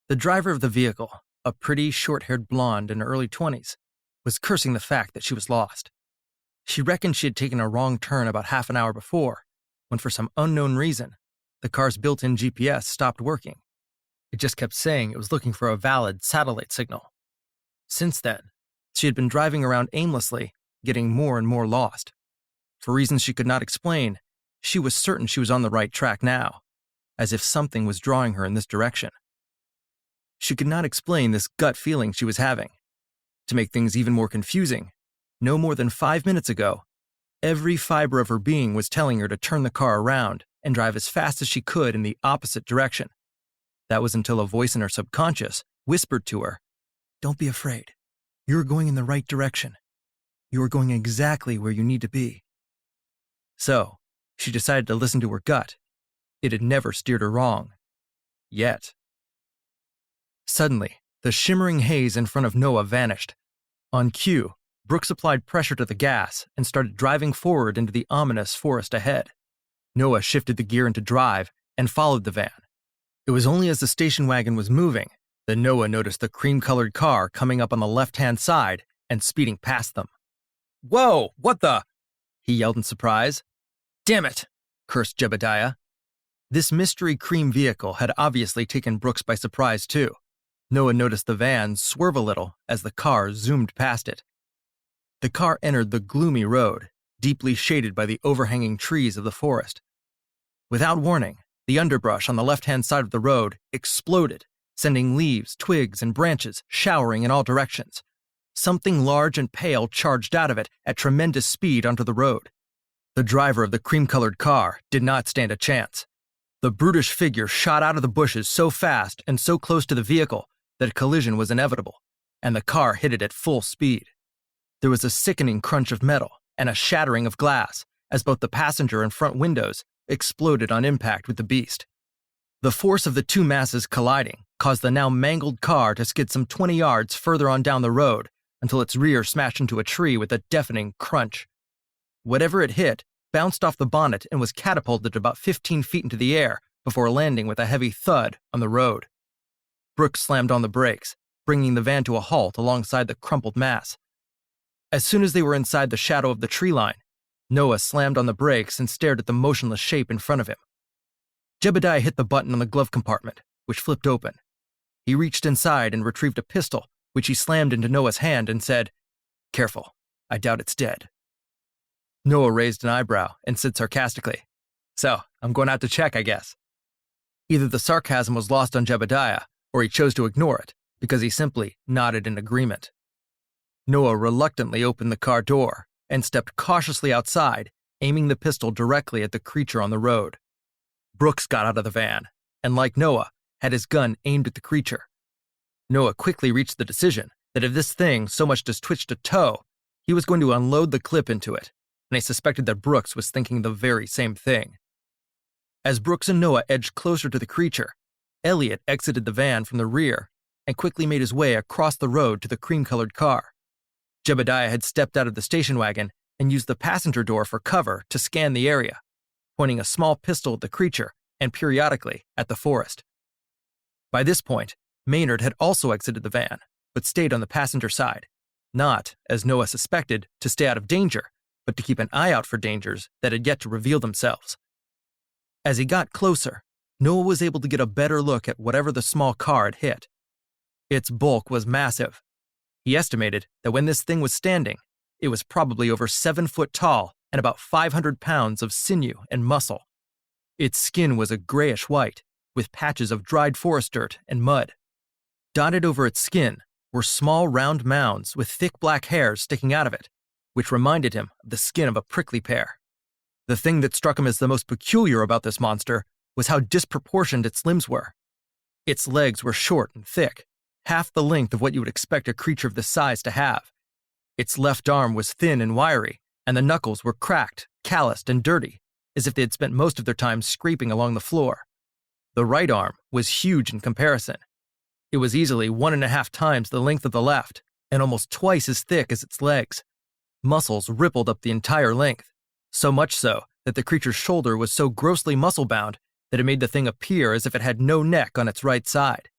The driver of the vehicle, a pretty, short-haired blonde in her early 20s, was cursing the fact that she was lost. She reckoned she had taken a wrong turn about half an hour before, when for some unknown reason, the car's built-in GPS stopped working. It just kept saying it was looking for a valid satellite signal. Since then, she had been driving around aimlessly, getting more and more lost. For reasons she could not explain, she was certain she was on the right track now, as if something was drawing her in this direction. She could not explain this gut feeling she was having. To make things even more confusing, no more than 5 minutes ago, every fiber of her being was telling her to turn the car around and drive as fast as she could in the opposite direction. That was until a voice in her subconscious whispered to her, "Don't be afraid. You're going in the right direction. You are going exactly where you need to be." So, she decided to listen to her gut. It had never steered her wrong. Yet. Suddenly, the shimmering haze in front of Noah vanished. On cue, Brooks applied pressure to the gas and started driving forward into the ominous forest ahead. Noah shifted the gear into drive and followed the van. It was only as the station wagon was moving that Noah noticed the cream-colored car coming up on the left-hand side and speeding past them. "Whoa, what the?" he yelled in surprise. "Damn it," cursed Jebediah. This mystery cream vehicle had obviously taken Brooks by surprise too. Noah noticed the van swerve a little as the car zoomed past it. The car entered the gloomy road, deeply shaded by the overhanging trees of the forest. Without warning, the underbrush on the left-hand side of the road exploded, sending leaves, twigs, and branches showering in all directions. Something large and pale charged out of it at tremendous speed onto the road. The driver of the cream-colored car did not stand a chance. The brutish figure shot out of the bushes so fast and so close to the vehicle that a collision was inevitable, and the car hit it at full speed. There was a sickening crunch of metal and a shattering of glass as both the passenger and front windows exploded on impact with the beast. The force of the two masses colliding caused the now mangled car to skid some 20 yards further on down the road until its rear smashed into a tree with a deafening crunch. Whatever it hit bounced off the bonnet and was catapulted about 15 feet into the air before landing with a heavy thud on the road. Brooks slammed on the brakes, bringing the van to a halt alongside the crumpled mass. As soon as they were inside the shadow of the tree line, Noah slammed on the brakes and stared at the motionless shape in front of him. Jebediah hit the button on the glove compartment, which flipped open. He reached inside and retrieved a pistol, which he slammed into Noah's hand and said, "Careful, I doubt it's dead." Noah raised an eyebrow and said sarcastically, "So, I'm going out to check, I guess." Either the sarcasm was lost on Jebediah, or he chose to ignore it, because he simply nodded in agreement. Noah reluctantly opened the car door and stepped cautiously outside, aiming the pistol directly at the creature on the road. Brooks got out of the van, and like Noah, had his gun aimed at the creature. Noah quickly reached the decision that if this thing so much as twitched a toe, he was going to unload the clip into it, and he suspected that Brooks was thinking the very same thing. As Brooks and Noah edged closer to the creature, Elliot exited the van from the rear and quickly made his way across the road to the cream-colored car. Jebediah had stepped out of the station wagon and used the passenger door for cover to scan the area, pointing a small pistol at the creature and periodically at the forest. By this point, Maynard had also exited the van, but stayed on the passenger side, not, as Noah suspected, to stay out of danger, but to keep an eye out for dangers that had yet to reveal themselves. As he got closer, Noah was able to get a better look at whatever the small car had hit. Its bulk was massive. He estimated that when this thing was standing, it was probably over 7 foot tall and about 500 pounds of sinew and muscle. Its skin was a grayish white, with patches of dried forest dirt and mud. Dotted over its skin were small round mounds with thick black hairs sticking out of it, which reminded him of the skin of a prickly pear. The thing that struck him as the most peculiar about this monster was how disproportioned its limbs were. Its legs were short and thick, half the length of what you would expect a creature of this size to have. Its left arm was thin and wiry, and the knuckles were cracked, calloused, and dirty, as if they had spent most of their time scraping along the floor. The right arm was huge in comparison. It was easily 1.5 times the length of the left, and almost twice as thick as its legs. Muscles rippled up the entire length, so much so that the creature's shoulder was so grossly muscle-bound that it made the thing appear as if it had no neck on its right side.